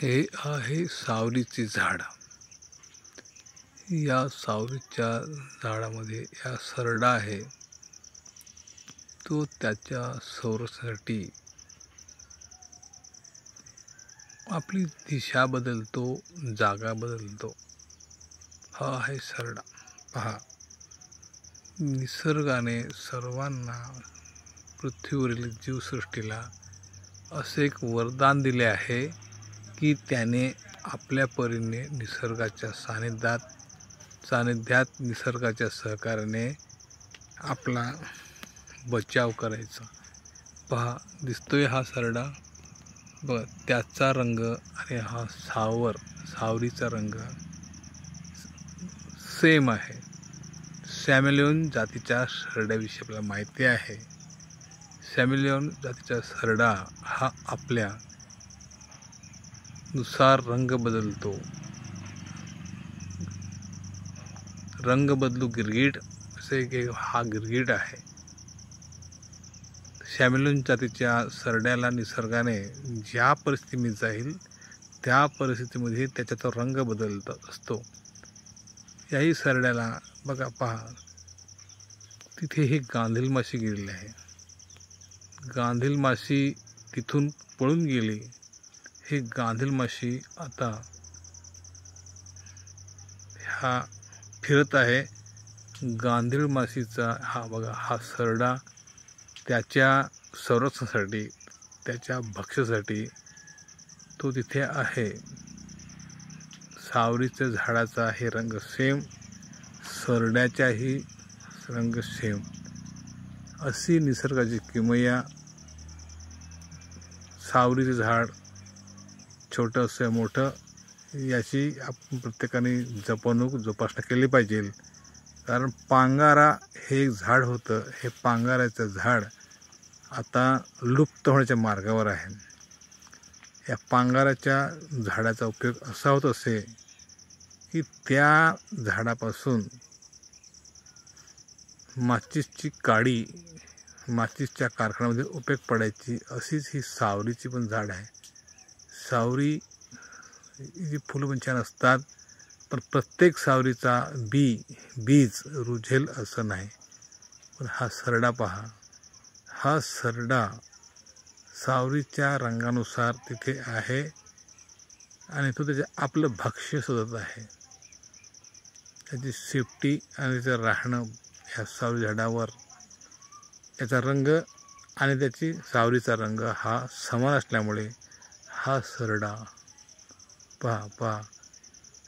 हे आहे सावरीचे झाड. या सावरीच्या झाडामध्ये या सरडा आहे. तो त्याच्या संरक्षणासाठी आपली दिशा बदलतो, जागा बदलतो. हा आहे सरडा. पहा, निसर्गाने सर्वांना, पृथ्वीवरील जीवसृष्टीला असे एक वरदान दिले आहे की त्याने आपल्या परीने निसर्गाच्या सानिध्यात निसर्गाच्या सहकार्याने आपला बचाव करायचा. पहा, दिसतोय हा सरडा. त्याचा रंग आणि हा सावरीचा रंग सेम आहे. सॅमेलियन जातीच्या सरड्याविषयी आपल्याला माहिती आहे. सॅमेलियन जातीचा सरडा हा आपल्या नुसार रंग बदलतो. रंग बदलू गिरगिट, असे की हा गिरगिट आहे. सॅमेलियन जातीच्या सरड्याला निसर्गाने ज्या परिस्थितीमध्ये जाईल त्या परिस्थितीमध्ये त्याचा तो रंग बदलत असतो. याही सरड्याला बघा, पहा, तिथे ही गांधील माशी गेलेली आहे. गांधील माशी तिथून पळून गेली. ही गांधील माशी आता हा फिरत आहे. गांधील माशीचा हा सरडा त्याच्या संरक्षणासाठी, त्याच्या भक्ष्यासाठी तो तिथे आहे. सावरीच्या झाडाचा हे रंग सेम, सरड्याचाही रंग सेम. अशी निसर्गाची किमया. सावरीचे झाड छोटं असं मोठं, याची आपण प्रत्येकाने जोपासना केली पाहिजे. कारण पांगारा हे एक झाड होतं. हे पांगाराचं झाड आता लुप्त होण्याच्या मार्गावर आहे. या पांगाराच्या झाडाचा उपयोग असा होत असे की त्या झाडापासून माचीसची काडी माचीसच्या कारखान्यामध्ये उपयोग पडायची. अशीच ही सावरीची पण झाड आहे. सावरी जी फुलं पण छान असतात, पण प्रत्येक सावरीचा बीज रुजेल असं नाही. पण हा सरडा पहा, हा सरडा सावरीच्या रंगानुसार तिथे आहे आणि तो आपलं भक्ष्य शोधत आहे. त्याची सेफ्टी आणि त्याचं राहणं ह्या सावरी झाडावर, त्याचा रंग आणि त्याची सावरीचा रंग हा समान असल्यामुळे हा सरडा पहा,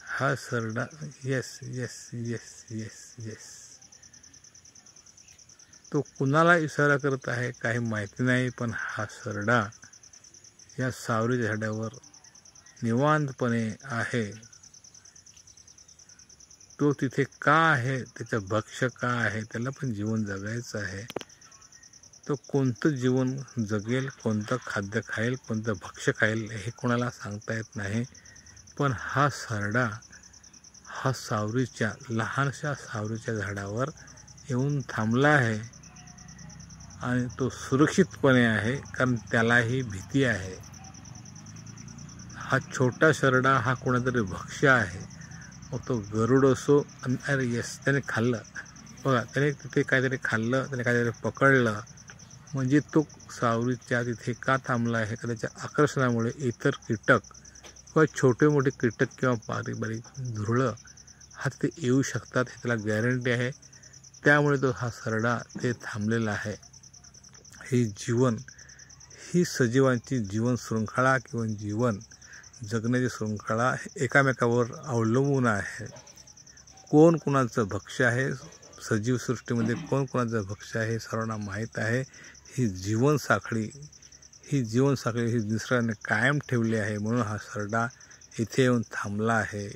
हा सरडा yes yes yes yes yes तो कुणाला इशारा करत आहे काही माहिती नाही. पण हा सरडा या सावरीच्या झाडावर निवांतपणे आहे. तो तिथे का आहे, त्याचं भक्ष्य का आहे, त्याला पण जीवन जगायचं आहे. तो कोणतं जीवन जगेल, कोणतं खाद्य खाईल, कोणतं भक्ष्य खाईल हे कोणाला सांगता येत नाही. पण हा सरडा हा लहानशा सावरीच्या झाडावर येऊन थांबला आहे आणि तो सुरक्षितपणे आहे. कारण त्यालाही भीती आहे. हा छोटा सरडा हा कोणातरी भक्ष्य आहे. मग तो गरुड असो, अरे येस, त्याने खाल्लं. बघा, त्याने तिथे काहीतरी खाल्लं, त्याने काहीतरी पकडलं. म्हणजे तो सावरीच्या तिथे का थांबला आहे? का त्याच्या आकर्षणामुळे इतर कीटक किंवा छोटे मोठे कीटक किंवा बारीक झुरळं हा तिथे येऊ शकतात, हे त्याला गॅरंटी आहे. त्यामुळे तो हा सरडा ते थांबलेला आहे. ही सजीवांची जीवन शृंखला किंवा जीवन जगण्याची शृंखला एकामेकावर अवलंबून आहे. कोण कोणाचं भक्ष्य आहे, सजीवसृष्टीमध्ये कोण कोणाचं भक्ष्य आहे सर्वांना माहीत आहे. ही जीवनसाखळी ही निसर्गाने कायम ठेवली आहे. म्हणून हा सरडा इथे येऊन थांबला आहे.